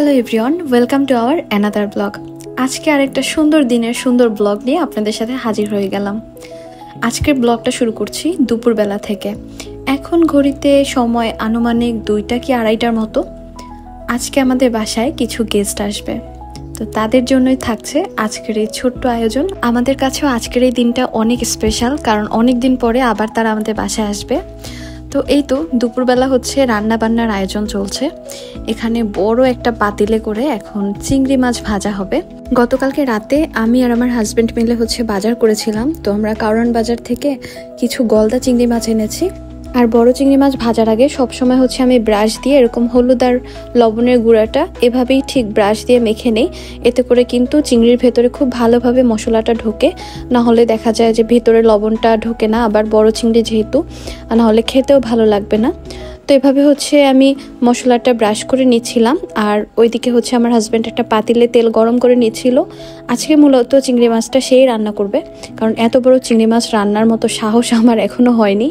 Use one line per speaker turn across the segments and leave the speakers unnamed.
Hello everyone, welcome to our another blog. আজকে আরেকটা সুন্দর দিনের সুন্দর ব্লগ নিয়ে আপনাদের সাথে হাজির হয়ে গেলাম। আজকের ব্লগটা শুরু করছি দুপুরবেলা থেকে। এখন ঘড়িতে সময় আনুমানিক 2টা কি 2:30টার মতো। আজকে আমাদের বাসায় কিছু গেস্ট আসবে, তো তাদের জন্যই থাকছে আজকের এই ছোট্ট আয়োজন। আমাদের কাছেও আজকের এই দিনটা অনেক স্পেশাল, কারণ অনেক দিন পরে আবার তারা আমাদের বাসায় আসবে। তো এই তো দুপুরবেলা হচ্ছে রান্না বান্নার আয়োজন চলছে। এখানে বড় একটা পাতিলে করে এখন চিংড়ি মাছ ভাজা হবে। গতকালকে রাতে আমি আর আমার হাজবেন্ড মিলে বাজার করেছিলাম, তো আমরা কারওয়ান বাজার থেকে কিছু গলদা চিংড়ি মাছ এনেছি। আর বড় চিংড়ি মাছ ভাজার আগে সবসময় আমি ব্রাশ দিয়ে এরকম হলুদ আর লবণের গুঁড়াটা এভাবেই ঠিক ব্রাশ দিয়ে মেখে নেই। এতে করে কিন্তু চিংড়ির ভেতরে খুব ভালোভাবে মশলাটা ঢোকে, না হলে দেখা যায় যে ভেতরে লবণটা ঢোকে না। আবার বড় চিংড়ি যেহেতু, না হলে খেতেও ভালো লাগবে না। তো এভাবে আমি মশলাটা ব্রাশ করে নিচ্ছিলাম, আর ওইদিকে আমার হাজব্যান্ড একটা পাতিলে তেল গরম করে নিচ্ছিল। আজকে মূলত চিংড়ি মাছটা সেই রান্না করবে, কারণ এত বড় চিংড়ি মাছ রান্নার মতো সাহস আমার এখনো হয়নি।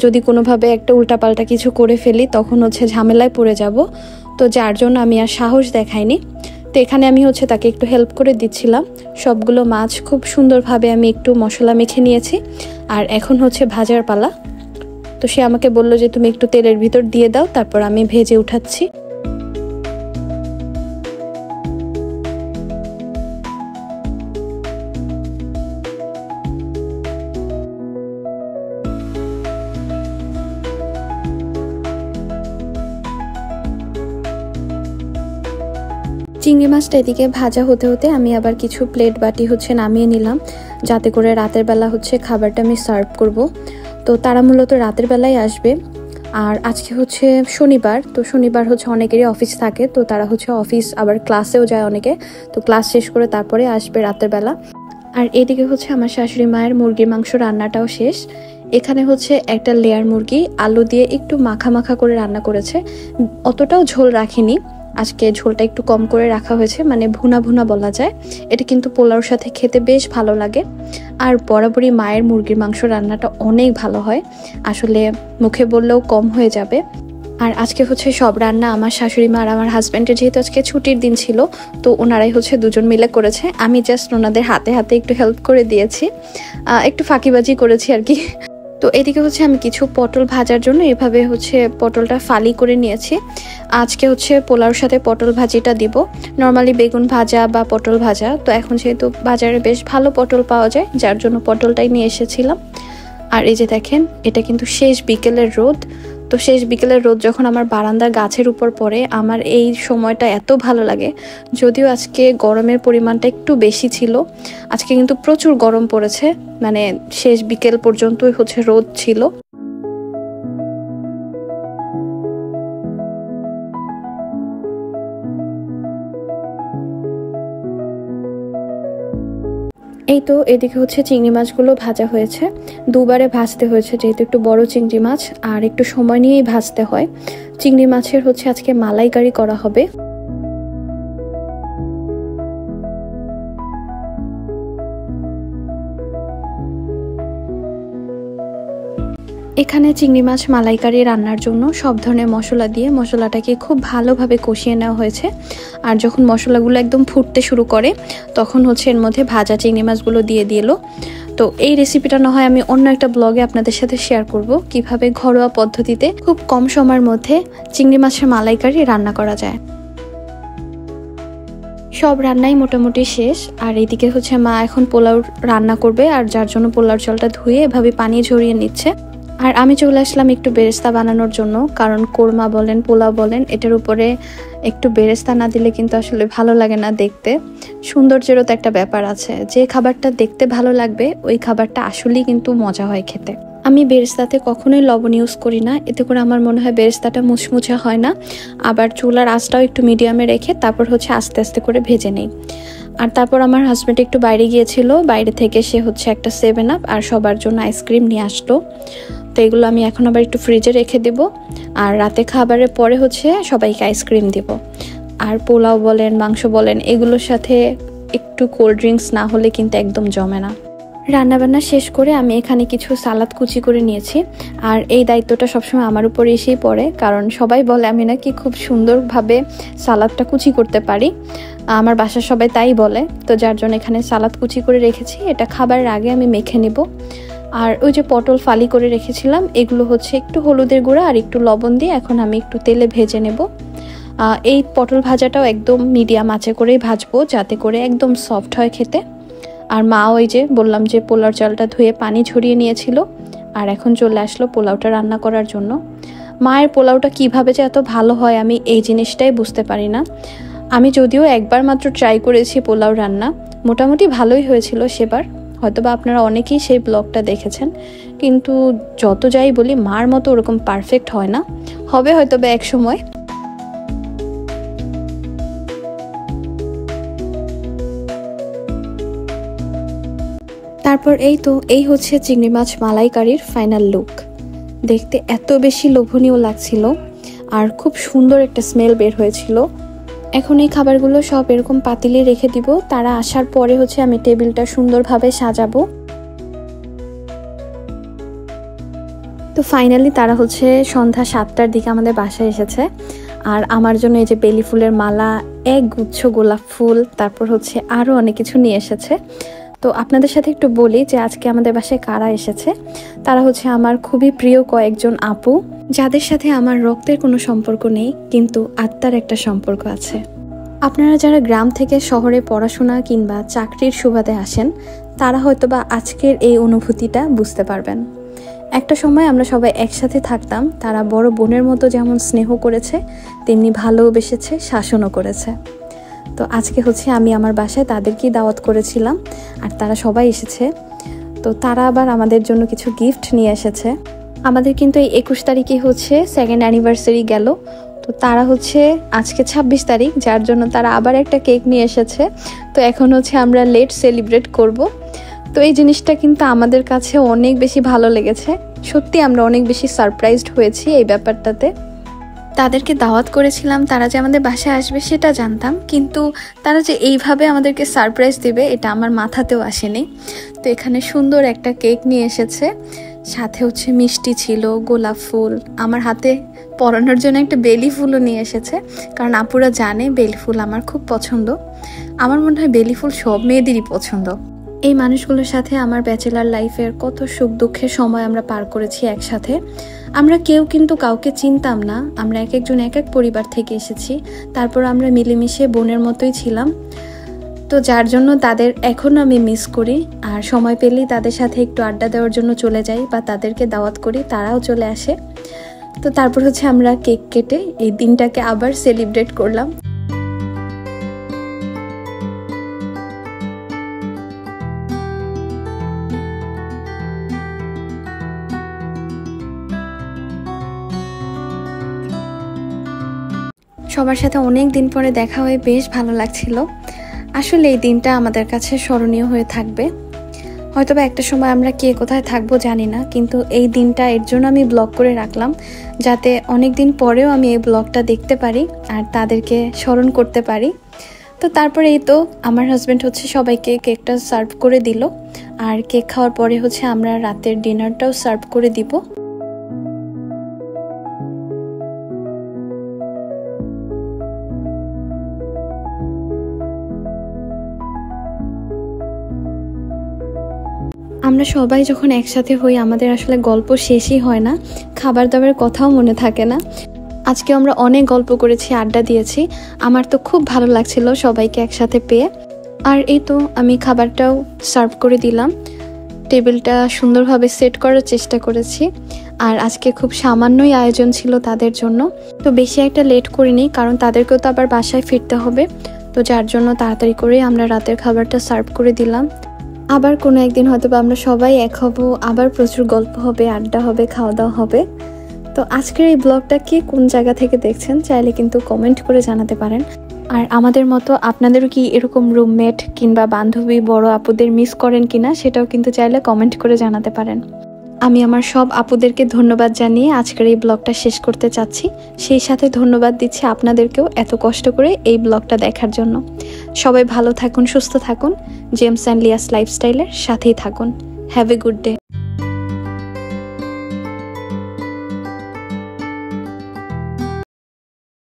যদি কোনোভাবে একটা উল্টাপাল্টা কিছু করে ফেলি তখন ঝামেলায় পড়ে যাব, তো যার জন্য আমি আর সাহস দেখাইনি। তো এখানে আমি তাকে একটু হেল্প করে দিচ্ছিলাম। সবগুলো মাছ খুব সুন্দরভাবে আমি একটু মশলা মেখে নিয়েছি, আর এখন ভাজার পালা। তো সে আমাকে বলল যে তুমি একটু তেলের ভিতর দিয়ে দাও, তারপর আমি ভেজে উঠাচ্ছি। চিংড়ি মাছটা এদিকে ভাজা হতে হতে আমি আবার কিছু প্লেট বাটি নামিয়ে নিলাম, যাতে করে রাতের বেলা খাবারটা আমি সার্ভ করব। তো তারা মূলত রাতের বেলায় আসবে। আর আজকে শনিবার, তো শনিবার অনেকেরই অফিস থাকে, তো তারা অফিস আবার ক্লাসেও যায় অনেকে, তো ক্লাস শেষ করে তারপরে আসবে রাতের বেলা। আর এদিকে আমার শাশুড়ি মায়ের মুরগির মাংস রান্নাটাও শেষ। এখানে একটা লেয়ার মুরগি আলু দিয়ে একটু মাখা মাখা করে রান্না করেছে, অতটাও ঝোল রাখিনি। আজকে ঝোলটা একটু কম করে রাখা হয়েছে, মানে ভুনা ভুনা বলা যায়। এটা কিন্তু পোলাওর সাথে খেতে বেশ ভালো লাগে। আর বরাবরই মায়ের মুরগির মাংস রান্নাটা অনেক ভালো হয়, আসলে মুখে বললেও কম হয়ে যাবে। আর আজকে সব রান্না আমার শাশুড়ি মা আর আমার হাজব্যান্ডের, যেহেতু আজকে ছুটির দিন ছিল, তো ওনারাই দুজন মিলে করেছে। আমি জাস্ট ওনাদের হাতে হাতে একটু হেল্প করে দিয়েছি, একটু ফাঁকিবাজি করেছি আর কি। তো এদিকে আমি কিছু পটল ভাজার জন্য এভাবে পটলটা ফালি করে নিয়েছি। আজকে পোলাওর সাথে পটল ভাজিটা দিব। নর্মালি বেগুন ভাজা বা পটল ভাজা, তো এখন যেহেতু বাজারে বেশ ভালো পটল পাওয়া যায়, যার জন্য পটলটাই নিয়ে এসেছিলাম। আর এই যে দেখেন, এটা কিন্তু শেষ বিকেলের রোদ। তো শেষ বিকেলের রোদ যখন আমার বারান্দার গাছের উপর পড়ে, আমার এই সময়টা এত ভালো লাগে। যদিও আজকে গরমের পরিমাণটা একটু বেশি ছিল, আজকে কিন্তু প্রচুর গরম পড়েছে, মানে শেষ বিকেল পর্যন্তই রোদ ছিল। এই তো এদিকে চিংড়ি মাছগুলো ভাজা হয়েছে। দুবারে ভাজতে হয়েছে, যেহেতু একটু বড় চিংড়ি মাছ আর একটু সময় নিয়েই ভাজতে হয়। চিংড়ি মাছের আজকে মালাইকারি করা হবে। এখানে চিংড়ি মাছ মালাইকারি রান্নার জন্য সব ধরনের মশলা দিয়ে মশলাটাকে খুব ভালোভাবে কষিয়ে নেওয়া হয়েছে। আর যখন মশলাগুলো একদম ফুটতে শুরু করে, তখন এর মধ্যে ভাজা চিংড়ি মাছগুলো দিয়ে দিল। তো এই রেসিপিটা না হয় আমি অন্য একটা ব্লগে আপনাদের সাথে শেয়ার করব, কিভাবে ঘরোয়া পদ্ধতিতে খুব কম সময়ের মধ্যে চিংড়ি মাছের মালাইকারি রান্না করা যায়। সব রান্নাই মোটামুটি শেষ। আর এইদিকে মা এখন পোলাও রান্না করবে, আর যার জন্য পোলাওর চালটা ধুয়ে এভাবে পানি ঝরিয়ে নিচ্ছে। আর আমি চলে আসলাম একটু বেরেস্তা বানানোর জন্য, কারণ কোরমা বলেন পোলাও বলেন, এটার উপরে একটু বেরেস্তা না দিলে কিন্তু আসলে ভালো লাগে না দেখতে। সৌন্দর্যেরও তো একটা ব্যাপার আছে, যে খাবারটা দেখতে ভালো লাগবে ওই খাবারটা আসলেই কিন্তু মজা হয় খেতে। আমি বেরেস্তাতে কখনোই লবণ ইউজ করি না, এতে করে আমার মনে হয় বেরেস্তাটা মুচমুচে হয় না। আবার চুলার আঁচটাও একটু মিডিয়ামে রেখে তারপর আস্তে আস্তে করে ভেজে নেই। আর তারপর আমার হাজব্যান্ড একটু বাইরে গিয়েছিল, বাইরে থেকে সে একটা 7 আপ আর সবার জন্য আইসক্রিম নিয়ে আসলো। তো এগুলো আমি এখন আবার একটু ফ্রিজে রেখে দেব, আর রাতে খাবারের পরে সবাইকে আইসক্রিম দিব। আর পোলাও বলেন মাংস বলেন, এগুলোর সাথে একটু কোল্ড ড্রিঙ্কস না হলে কিন্তু একদম জমে না। রান্নাবান্না শেষ করে আমি এখানে কিছু সালাদ কুচি করে নিয়েছি। আর এই দায়িত্বটা সবসময় আমার উপরে এসেই পড়ে, কারণ সবাই বলে আমি নাকি খুব সুন্দরভাবে সালাদটা কুচি করতে পারি। আমার বাসার সবাই তাই বলে। তো যার জন্য এখানে সালাদ কুচি করে রেখেছি, এটা খাবারের আগে আমি মেখে নেব। আর ওই যে পটল ফালি করে রেখেছিলাম, এগুলো হচ্ছে একটু হলুদের গুঁড়া আর একটু লবণ দিয়ে এখন আমি একটু তেলে ভেজে নেব। এই পটল ভাজাটাও একদম মিডিয়াম আঁচে করেই ভাজবো, যাতে করে একদম সফট হয় খেতে। আর মা ওই যে বললাম যে পোলাও চালটা ধুয়ে পানি ঝরিয়ে নিয়েছিল, আর এখন চলে আসলো পোলাওটা রান্না করার জন্য। মায়ের পোলাওটা কিভাবে যে এত ভালো হয় আমি এই জিনিসটাই বুঝতে পারি না। আমি যদিও একবার মাত্র ট্রাই করেছি পোলাও রান্না, মোটামুটি ভালোই হয়েছিল সেবার। হয়তোবা আপনারা অনেকেই সেই ব্লগটা দেখেছেন, কিন্তু যত যাই বলি মার মতো ওরকম পারফেক্ট হয় না, হবে হয়তোবা এক সময়। তারপর এই হচ্ছে চিংড়ি মাছ মালাইকারির ফাইনাল লুক। দেখতে এত বেশি লোভনীয় লাগছিল আর খুব সুন্দর একটা স্মেল বের হয়েছিল। এখন এই খাবারগুলো সব এরকম পাতিলে রেখে দিব, তারা আসার পরে হচ্ছে আমি টেবিলটা সুন্দরভাবে সাজাবো। তো ফাইনালি তারা হচ্ছে সন্ধ্যা 7টার দিকে আমাদের বাসায় এসেছে। আর আমার জন্য এই যে বেলি ফুলের মালা, এক গুচ্ছ গোলাপ ফুল, তারপর হচ্ছে আরও অনেক কিছু নিয়ে এসেছে। তো আপনাদের সাথে একটু বলি যে আজকে আমাদের বাসায় কারা এসেছে। তারা হচ্ছে আমার খুবই প্রিয় কয়েকজন আপু, যাদের সাথে আমার রক্তের কোনো সম্পর্ক নেই, কিন্তু আত্মার একটা সম্পর্ক আছে। আপনারা যারা গ্রাম থেকে শহরে পড়াশোনা কিংবা চাকরির সুবাদে আসেন, তারা হয়তোবা আজকের এই অনুভূতিটা বুঝতে পারবেন। একটা সময় আমরা সবাই একসাথে থাকতাম, তারা বড় বোনের মতো যেমন স্নেহ করেছে, তেমনি ভালোবেসেছে, শাসনও করেছে। তো আজকে হচ্ছে আমি আমার বাসায় তাদেরকেই দাওয়াত করেছিলাম, আর তারা সবাই এসেছে। তো তারা আবার আমাদের জন্য কিছু গিফট নিয়ে এসেছে। আমাদের কিন্তু এই 21 তারিখে হচ্ছে সেকেন্ড অ্যানিভার্সারি গেল। তো তারা হচ্ছে আজকে 26 তারিখ, যার জন্য তারা আবার একটা কেক নিয়ে এসেছে। তো এখন হচ্ছে আমরা লেট সেলিব্রেট করব। তো এই জিনিসটা কিন্তু আমাদের কাছে অনেক বেশি ভালো লেগেছে। সত্যি আমরা অনেক বেশি সারপ্রাইজড হয়েছি এই ব্যাপারটাতে। তাদেরকে দাওয়াত করেছিলাম, তারা যে আমাদের বাসায় আসবে সেটা জানতাম, কিন্তু তারা যে এইভাবে আমাদেরকে সারপ্রাইজ দেবে এটা আমার মাথাতেও আসেনি। তো এখানে সুন্দর একটা কেক নিয়ে এসেছে, সাথে হচ্ছে মিষ্টি ছিল, গোলাপ ফুল, আমার হাতে পরানোর জন্য একটা বেলি ফুলও নিয়ে এসেছে, কারণ আপুরা জানে বেলি ফুল আমার খুব পছন্দ। আমার মনে হয় বেলি ফুল সব মেয়েদেরই পছন্দ। এই মানুষগুলোর সাথে আমার ব্যাচেলার লাইফের কত সুখ দুঃখের সময় আমরা পার করেছি একসাথে। আমরা কেউ কিন্তু কাউকে চিনতাম না, আমরা এক একজন এক এক পরিবার থেকে এসেছি, তারপর আমরা মিলেমিশে বোনের মতোই ছিলাম। তো যার জন্য তাদের এখনও আমি মিস করি, আর সময় পেলেই তাদের সাথে একটু আড্ডা দেওয়ার জন্য চলে যাই বা তাদেরকে দাওয়াত করি, তারাও চলে আসে। তো তারপর হচ্ছে আমরা কেক কেটে এই দিনটাকে আবার সেলিব্রেট করলাম। সবার সাথে অনেক দিন পরে দেখা হয়ে বেশ ভালো লাগছিল। আসলে এই দিনটা আমাদের কাছে স্মরণীয় হয়ে থাকবে। হয়তোবা একটা সময় আমরা কে কোথায় থাকবো জানি না, কিন্তু এই দিনটা এর জন্য আমি ব্লগ করে রাখলাম, যাতে অনেক দিন পরেও আমি এই ব্লগটা দেখতে পারি আর তাদেরকে স্মরণ করতে পারি। তো তারপরে এই তো আমার হাজব্যান্ড হচ্ছে সবাইকে কেকটা সার্ভ করে দিল, আর কেক খাওয়ার পরে হচ্ছে আমরা রাতের ডিনারটাও সার্ভ করে দিব। আমরা সবাই যখন একসাথে হই আমাদের আসলে গল্প শেষই হয় না, খাবার দাবারের কথাও মনে থাকে না। আজকে আমরা অনেক গল্প করেছি, আড্ডা দিয়েছি। আমার তো খুব ভালো লাগছিল সবাইকে একসাথে পেয়ে। আর এই তো আমি খাবারটাও সার্ভ করে দিলাম, টেবিলটা সুন্দরভাবে সেট করার চেষ্টা করেছি। আর আজকে খুব সামান্যই আয়োজন ছিল তাদের জন্য, তো বেশি একটা লেট করিনি, কারণ তাদেরকেও তো আবার বাসায় ফিরতে হবে। তো যার জন্য তাড়াতাড়ি করে আমরা রাতের খাবারটা সার্ভ করে দিলাম। আবার কোনো একদিন হয়তো আমরা সবাই এক হব, আবার প্রচুর গল্প হবে, আড্ডা হবে, খাওয়া দাওয়া হবে। তো আজকের এই ব্লগটা কে কোন জায়গা থেকে দেখছেন চাইলে কিন্তু কমেন্ট করে জানাতে পারেন। আর আমাদের মতো আপনাদেরও কি এরকম রুমমেট কিংবা বান্ধবী, বড় আপুদের মিস করেন কিনা সেটাও কিন্তু চাইলে কমেন্ট করে জানাতে পারেন। আমি আমার সব আপুদেরকে ধন্যবাদ জানিয়ে আজকের এই ব্লগটা শেষ করতে চাচ্ছি। সেই সাথে ধন্যবাদ দিচ্ছি আপনাদেরকেও এত কষ্ট করে এই ব্লগটা দেখার জন্য। সবাই ভালো থাকুন, সুস্থ থাকুন, জেমস অ্যান্ড লিয়াস লাইফস্টাইলের সাথেই থাকুন। Have a good day.